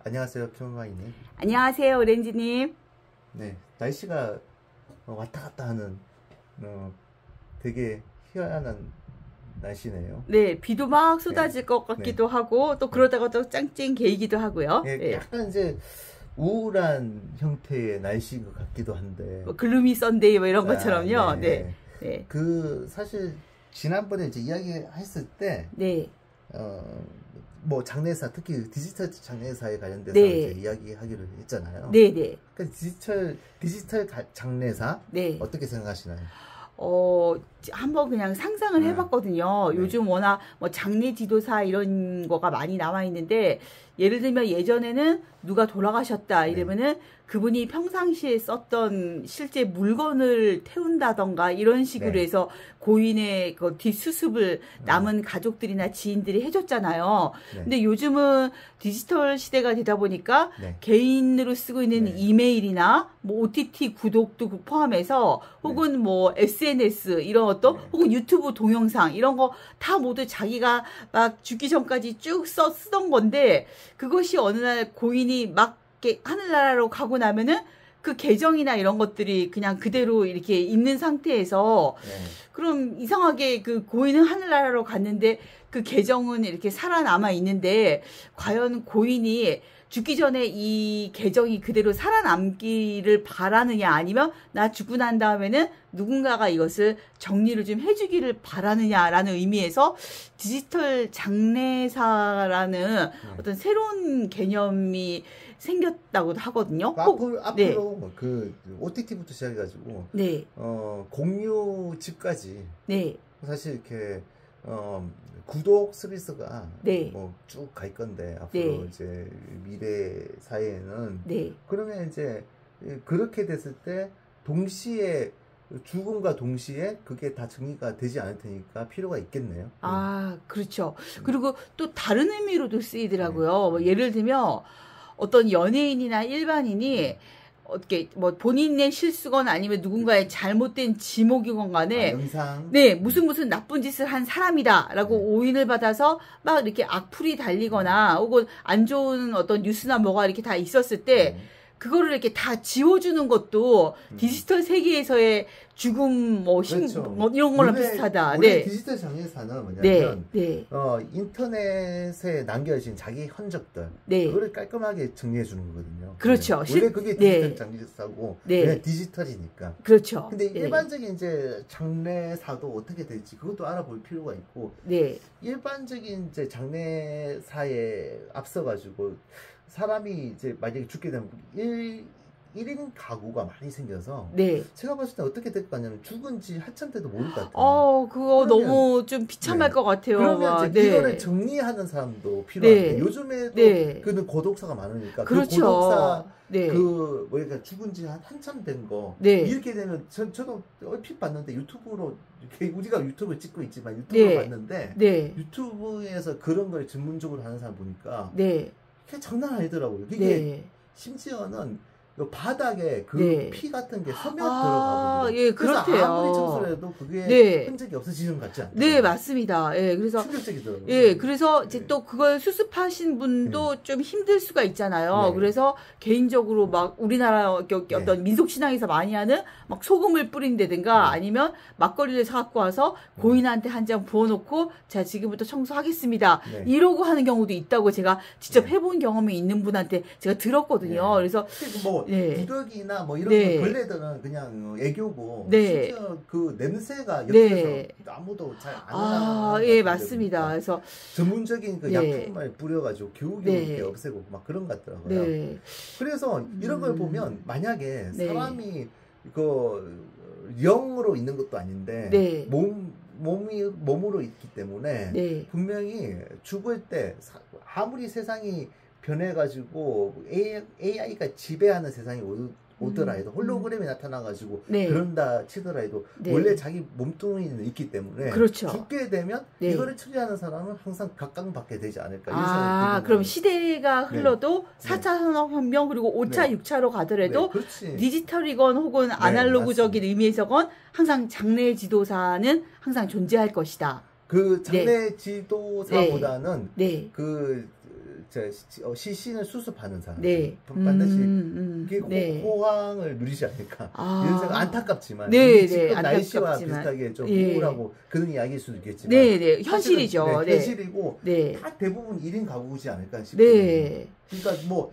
안녕하세요, 평화이님. 안녕하세요, 오렌지님. 네, 날씨가 왔다 갔다 하는 되게 희한한 날씨네요. 네, 비도 막 쏟아질 것 같기도 하고 또 그러다가 또 짱찡 개이기도 하고요. 네, 약간 이제 우울한 형태의 날씨인 것 같기도 한데. 뭐 글루미 썬데이 뭐 이런 것처럼요. 네. 그 사실 지난번에 이제 이야기했을 때, 뭐 장례사, 특히 디지털 장례사에 관련돼서 이제 이야기하기로 했잖아요. 그러니까 디지털 장례사 어떻게 생각하시나요? 한번 그냥 상상을 해봤거든요. 요즘 워낙 뭐 장례 지도사 이런 거가 많이 나와 있는데, 예를 들면 예전에는 누가 돌아가셨다 이러면은 그분이 평상시에 썼던 실제 물건을 태운다던가 이런 식으로 해서 고인의 그 뒷수습을 남은 가족들이나 지인들이 해줬잖아요. 근데 요즘은 디지털 시대가 되다 보니까 개인으로 쓰고 있는 이메일이나 뭐 OTT 구독도 포함해서 혹은 뭐 SNS 이런 어떤 혹은 유튜브 동영상 이런 거 다 모두 자기가 막 죽기 전까지 쭉 쓰던 건데, 그것이 어느 날 고인이 막 하늘나라로 가고 나면은 그 계정이나 이런 것들이 그냥 그대로 이렇게 있는 상태에서 그럼 이상하게 그 고인은 하늘나라로 갔는데 그 계정은 이렇게 살아남아 있는데, 과연 고인이 죽기 전에 이 계정이 그대로 살아남기를 바라느냐, 아니면 나 죽고 난 다음에는 누군가가 이것을 정리를 좀 해주기를 바라느냐라는 의미에서 디지털 장례사라는 어떤 새로운 개념이 생겼다고도 하거든요. 앞으로 뭐 그 OTT부터 시작해가지고 공유집까지 사실 이렇게 구독 서비스가 뭐 쭉 갈 건데, 앞으로 이제 미래 사회에는 그러면 이제 그렇게 됐을 때 동시에 죽음과 동시에 그게 다 정리가 되지 않을 테니까 필요가 있겠네요. 그렇죠. 그리고 또 다른 의미로도 쓰이더라고요. 뭐 예를 들면 어떤 연예인이나 일반인이 어떻게 뭐 본인의 실수건 아니면 누군가의 잘못된 지목이건 간에 무슨 나쁜 짓을 한 사람이다라고 오인을 받아서 막 이렇게 악플이 달리거나 혹은 안 좋은 어떤 뉴스나 뭐가 이렇게 다 있었을 때 그거를 이렇게 다 지워주는 것도 디지털 세계에서의 죽음 뭐 이런 거랑 비슷하다. 원래 디지털 장례사는 뭐냐면 인터넷에 남겨진 자기 흔적들 그거를 깔끔하게 정리해 주는 거거든요. 그렇죠. 원래 그게 디지털 장례사고 그냥 디지털이니까. 그렇죠. 근데 일반적인 이제 장례사도 어떻게 될지 그것도 알아볼 필요가 있고, 일반적인 이제 장례사에 앞서 가지고 사람이 이제 만약에 죽게 되면 1인 가구가 많이 생겨서 제가 봤을 때 어떻게 될 거 같냐면 죽은 지 한참 돼도 모를 것 같아요. 그거 너무 좀 비참할 것 같아요. 그러면 이제 이거를 정리하는 사람도 필요한데, 요즘에도 그는 고독사가 많으니까 그 고독사 뭐랄까 죽은 지 한참 된 거 이렇게 되면 저도 얼핏 봤는데 유튜브로 이렇게 우리가 유튜브를 찍고 있지만 유튜브로 봤는데 유튜브에서 그런 걸 전문적으로 하는 사람 보니까 그게 장난 아니더라고요. 그게 심지어는 바닥에 그 피 같은 게 서며 들어가고 그래서 아무리 청소를 해도 그게 흔적이 없어지는 것 같지 않나요? 맞습니다. 그래서 충격적이더라고요. 그래서 이제 또 그걸 수습하신 분도 좀 힘들 수가 있잖아요. 그래서 개인적으로 막 우리나라 어떤 민속 신앙에서 많이 하는 막 소금을 뿌린다든가 아니면 막걸리를 사갖고 와서 고인한테 한 잔 부어놓고 자 지금부터 청소하겠습니다 이러고 하는 경우도 있다고 제가 직접 해본 경험이 있는 분한테 제가 들었거든요. 그래서 뭐 부덕이나 뭐 이런 벌레들은 그냥 애교고 심지어 그 냄새가 옆에서 아무도 잘 안 나는 맞습니다. 그래서 전문적인 그 약품을 뿌려가지고 겨우겨우 이렇게 없애고 막 그런 것 같더라고요. 그래서 이런 걸 보면 만약에 사람이 그 영으로 있는 것도 아닌데 몸으로 있기 때문에 분명히 죽을 때 아무리 세상이 변해가지고 AI가 지배하는 세상이 오더라도 홀로그램이 나타나가지고 그런다 치더라도 원래 자기 몸뚱이는 있기 때문에 죽게 되면 이거를 처리하는 사람은 항상 각광받게 되지 않을까. 그럼 시대가 흘러도 4차 산업혁명 그리고 5차 6차로 가더라도 디지털이건 혹은 아날로그적인 의미에서건 항상 장례 지도사는 항상 존재할 것이다. 그 장례 지도사보다는 그 시신을 수습하는 사람 네. 반드시 그게 호황을 누리지 않을까 이런 생각 안타깝지만 네, 지금 네, 날씨와 안타깝지만. 비슷하게 좀 예. 우울하고 그런 이야기일 수도 있겠지만 네, 네. 현실이죠. 네. 현실이고 네. 다 대부분 1인 가구지 않을까 싶어요. 네. 그러니까 뭐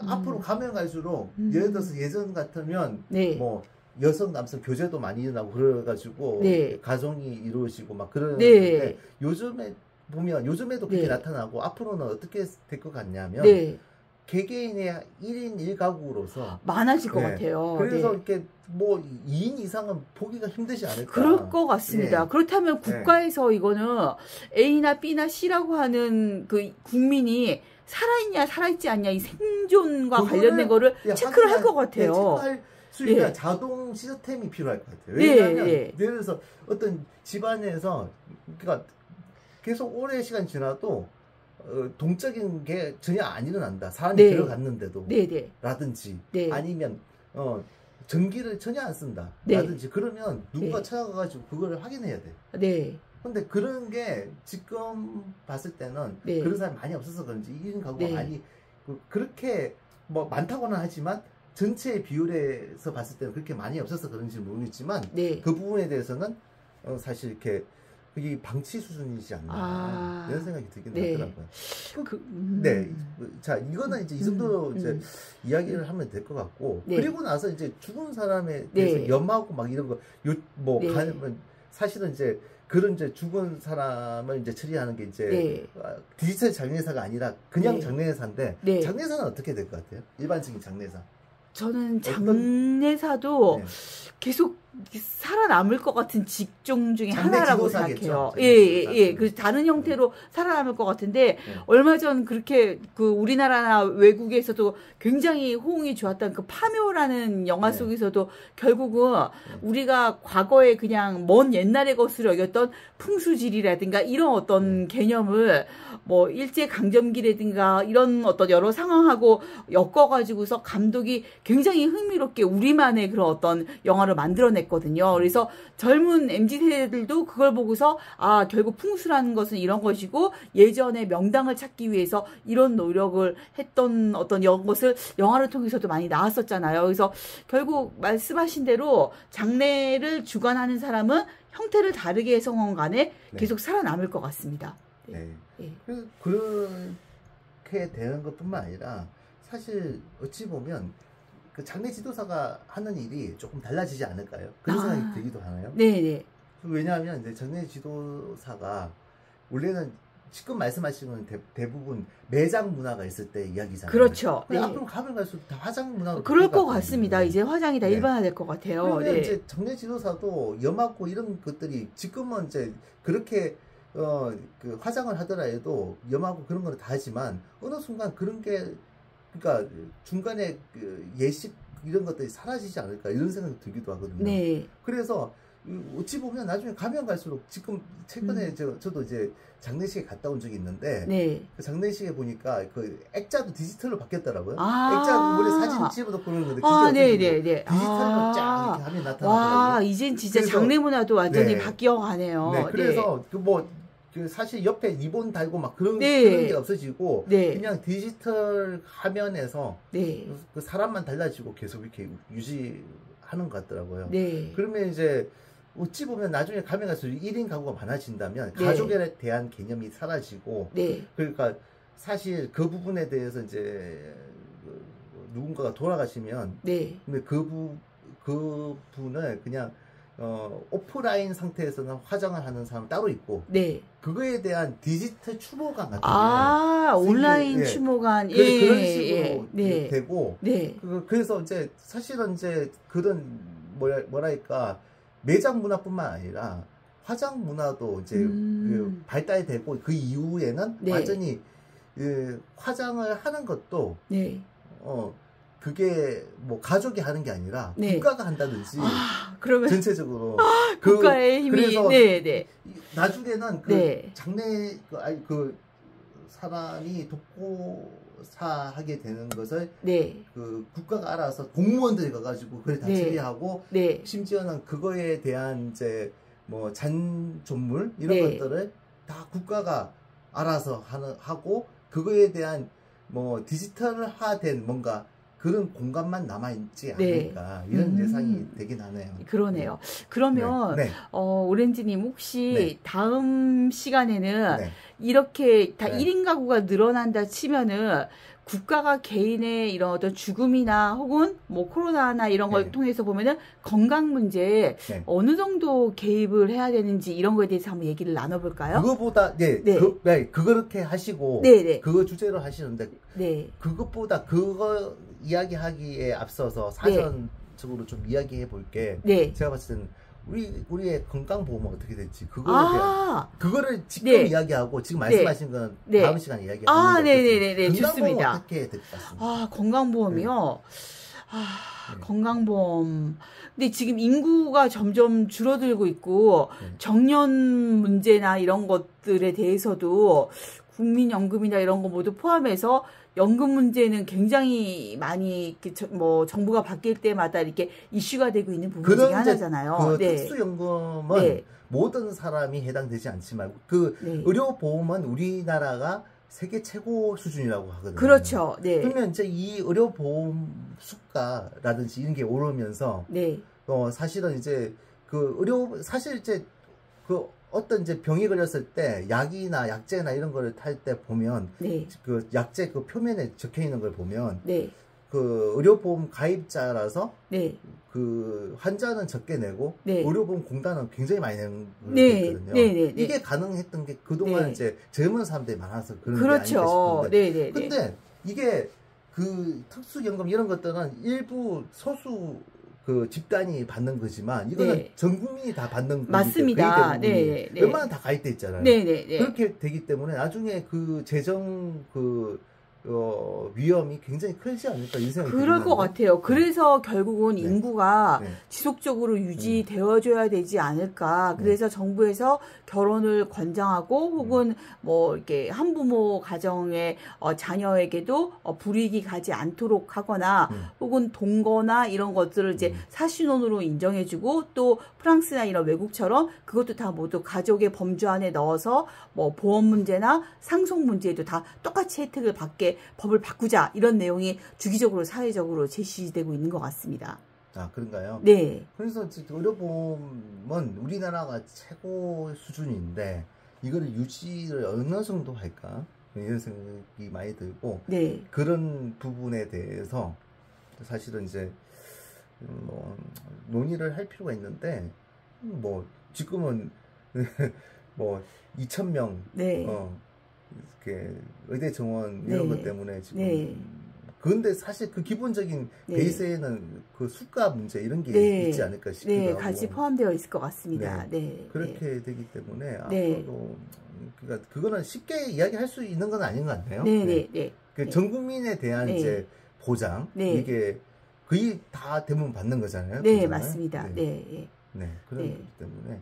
앞으로 가면 갈수록 예를 들어서 예전 같으면 네. 뭐 여성 남성 교제도 많이 일어나고 그래가지고 네. 가정이 이루어지고 막 그런 네. 데 요즘에 보면 요즘에도 그렇게 네. 나타나고 앞으로는 어떻게 될 것 같냐면 네. 개개인의 1인 1가구로서 많아질 것 네. 같아요. 그래서 네. 이렇게 뭐 2인 이상은 보기가 힘들지 않을까. 그럴 것 같습니다. 예. 그렇다면 국가에서 이거는 A나 B나 C라고 하는 그 국민이 살아있냐 살아있지 않냐 이 생존과 관련된 거를 체크를 할 것 같아요. 체크할 수 있는 예. 자동 시스템이 필요할 것 같아요. 네, 왜냐하면 예. 예를 들어서 어떤 집안에서 그러니까 계속 오래 시간 지나도 동적인 게 전혀 안 일어난다. 사람이 네. 들어갔는데도 네, 네. 라든지 네. 아니면 전기를 전혀 안 쓴다. 네. 라든지 그러면 누군가 네. 찾아가가지고 그거를 확인해야 돼. 네. 근데 그런 게 지금 봤을 때는 네. 그런 사람이 많이 없어서 그런지 1인 가구가 네. 많이 그렇게 뭐 많다고는 하지만 전체 비율에서 봤을 때는 그렇게 많이 없어서 그런지 모르겠지만 네. 그 부분에 대해서는 사실 이렇게 그게 방치 수준이지 않나 이런 생각이 들긴 네. 하더라고요. 네, 자 이거는 이제 이 정도로 이제 이야기를 하면 될 것 같고 네. 그리고 나서 이제 죽은 사람에 대해서 네. 염하고 막 이런 거 뭐 네. 사실은 이제 그런 이제 죽은 사람을 이제 처리하는 게 이제 네. 디지털 장례사가 아니라 그냥 네. 장례사인데 네. 장례사는 어떻게 될 것 같아요? 일반적인 장례사. 저는 장례사도 네. 계속 살아남을 것 같은 직종 중에 장례 하나라고 지도사겠죠. 생각해요. 장례 예, 지도사. 예. 그 다른 형태로 살아남을 것 같은데 네. 얼마 전 그렇게 그 우리나라나 외국에서도 굉장히 호응이 좋았던 그 파묘라는 영화 네. 속에서도 결국은 우리가 과거에 그냥 먼 옛날의 것으로 여겼던 풍수지리라든가 이런 어떤 개념을 뭐 일제 강점기라든가 이런 어떤 여러 상황하고 엮어가지고서 감독이 굉장히 흥미롭게 우리만의 그런 어떤 영화를 만들어냈거든요. 그래서 젊은 MZ 세대들도 그걸 보고서 아 결국 풍수라는 것은 이런 것이고 예전의 명당을 찾기 위해서 이런 노력을 했던 어떤 것을 영화를 통해서도 많이 나왔었잖아요. 그래서 결국 말씀하신 대로 장례를 주관하는 사람은 형태를 다르게 해서건 간에 계속 살아남을 것 같습니다. 네. 네. 그렇게 되는 것뿐만 아니라 사실 어찌 보면 그 장례 지도사가 하는 일이 조금 달라지지 않을까요? 그런 생각이 들기도 하나요? 네네. 왜냐하면 이제 장례 지도사가 원래는 지금 말씀하신 건 대부분 매장 문화가 있을 때 이야기잖아요. 그렇죠. 네. 네. 앞으로 가면 갈수록 다 화장 문화가 그럴 것 같습니다. 이제 화장이 다 네. 일반화될 것 같아요. 그러면 네. 이제 장례 지도사도 염하고 이런 것들이 지금은 이제 그렇게 그 화장을 하더라도 염하고 그런 거는 다 하지만 어느 순간 그런 게 그러니까 중간에 그 예식 이런 것들이 사라지지 않을까 이런 생각이 들기도 하거든요. 네. 그래서 어찌 보면 나중에 가면 갈수록 지금 최근에 저도 이제 장례식에 갔다 온 적이 있는데 네. 그 장례식에 보니까 그 액자도 디지털로 바뀌었더라고요. 아. 액자 원래 사진 집어넣고 그러는 건데 그게 아, 없어지고 네네네. 디지털로 쫙 이렇게 하면 나타나더라고요. 와, 이젠 진짜 그래서, 장례 문화도 완전히 네. 바뀌어가네요. 네, 그래서 그 사실 옆에 리본 달고 막 그런 네. 그런 게 없어지고 네. 그냥 디지털 화면에서 네. 그 사람만 달라지고 계속 이렇게 유지하는 것 같더라고요. 네. 그러면 이제 어찌 보면 나중에 가면 갈수록 1인 가구가 많아진다면 네. 가족에 대한 개념이 사라지고 네. 그러니까 사실 그 부분에 대해서 이제 누군가가 돌아가시면 네. 근데 그 분을 그냥 오프라인 상태에서는 화장을 하는 사람 따로 있고 네. 그거에 대한 디지털 추모관 같은 게 온라인 예. 추모관 그런 식으로 네. 되고 네. 그래서 이제 사실은 이제 그런 뭐랄까 매장 문화뿐만 아니라 화장 문화도 이제 그 발달되고 그 이후에는 네. 완전히 화장을 하는 것도 네. 그게 뭐 가족이 하는 게 아니라 네. 국가가 한다든지 그러면 전체적으로 국가의 힘이 그래서 네. 나중에는 그 네. 장례 그 사람이 독고사하게 되는 것을 네. 그 국가가 알아서 공무원들이 가가지고 그걸 다 네. 처리하고 네. 심지어는 그거에 대한 이제 뭐 잔존물 이런 네. 것들을 다 국가가 알아서 하고 그거에 대한 뭐 디지털화된 뭔가 그런 공간만 남아있지 않을까 이런 예상이 되긴 하네요. 그러네요. 그러면 오렌지님 혹시 다음 시간에는 이렇게 다 1인 가구가 늘어난다 치면은 국가가 개인의 이런 어떤 죽음이나 혹은 뭐 코로나나 이런 걸 통해서 보면은 건강 문제에 어느 정도 개입을 해야 되는지 이런 거에 대해서 한번 얘기를 나눠볼까요? 그거보다 그렇게 하시고 그거 주제로 하시는데 그것보다 그거 이야기하기에 앞서서 사전적으로 좀 이야기해 볼게. 제가 봤을 때는 우리의 건강보험은 어떻게 될지 그거를 직접 이야기하고 지금 말씀하신 건 다음 시간에 이야기하는 네네네 좋습니다. 어떻게 될 것 같습니다. 건강보험이요. 건강보험. 근데 지금 인구가 점점 줄어들고 있고 정년 문제나 이런 것들에 대해서도 국민연금이나 이런 거 모두 포함해서 연금 문제는 굉장히 많이 뭐 정부가 바뀔 때마다 이렇게 이슈가 되고 있는 부분 중에 하나잖아요. 그 특수연금은 모든 사람이 해당되지 않지만 의료보험은 우리나라가 세계 최고 수준이라고 하거든요. 그렇죠. 그러면 이제 이 의료보험 수가라든지 이런 게 오르면서 사실은 이제 사실 이제 어떤 이제 병이 걸렸을 때 약이나 약제나 이런 거를 탈 때 보면 그 약제 그 표면에 적혀 있는 걸 보면 그 의료보험 가입자라서 그 환자는 적게 내고 의료보험 공단은 굉장히 많이 내는 거거든요. 이게 가능했던 게 그동안 이제 젊은 사람들이 많아서 그런 게 아닐까 싶은데 근데 이게 그 특수연금 이런 것들은 일부 소수 그 집단이 받는 거지만 이거는 전 국민이 다 받는 거기 맞습니다. 웬만하면 다 가입돼 있잖아요. 그렇게 되기 때문에 나중에 그 재정 위험이 굉장히 크지 않을까 이 생각이 그럴 것 같아요. 그래서 결국은 인구가 지속적으로 유지되어줘야 되지 않을까. 그래서 정부에서 결혼을 권장하고 혹은 뭐 이렇게 한부모 가정의 자녀에게도 불이익이 가지 않도록 하거나 혹은 동거나 이런 것들을 이제 사신혼으로 인정해주고 또 프랑스나 이런 외국처럼 그것도 다 모두 가족의 범주 안에 넣어서 뭐 보험 문제나 상속 문제에도 다 똑같이 혜택을 받게 법을 바꾸자 이런 내용이 주기적으로 사회적으로 제시되고 있는 것 같습니다. 그런가요? 그래서 의료보험은 우리나라가 최고 수준인데 이거를 유지를 어느 정도 할까 이런 생각이 많이 들고 그런 부분에 대해서 사실은 이제 뭐 논의를 할 필요가 있는데 뭐 지금은 뭐 2,000명 의대 정원 이런 것 때문에 지금 그런데 사실 그 기본적인 베이스에는 그 수가 문제 이런 게 있지 않을까 싶기도 하고 같이 포함되어 있을 것 같습니다. 그렇게 되기 때문에 앞으로 그러니까 그거는 쉽게 이야기할 수 있는 건 아닌 것 같아요. 그 전 국민에 대한 이제 보장 이게 거의 다 대부분 받는 거잖아요. 맞습니다. 그렇기 때문에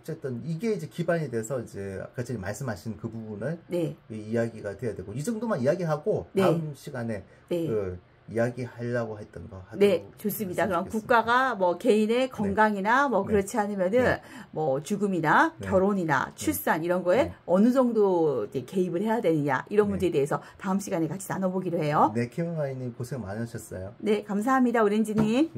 어쨌든 이게 이제 기반이 돼서 이제 아까 전에 말씀하신 그 부분을 이야기가 돼야 되고 이 정도만 이야기하고 다음 시간에 그 이야기하려고 했던 거 하도록 좋습니다. 그럼 국가가 뭐 개인의 건강이나 뭐 그렇지 않으면은 뭐 죽음이나 결혼이나 출산 이런 거에 어느 정도 이제 개입을 해야 되느냐 이런 문제에 대해서 다음 시간에 같이 나눠보기로 해요. 김은아이님 고생 많으셨어요. 감사합니다, 오렌지님.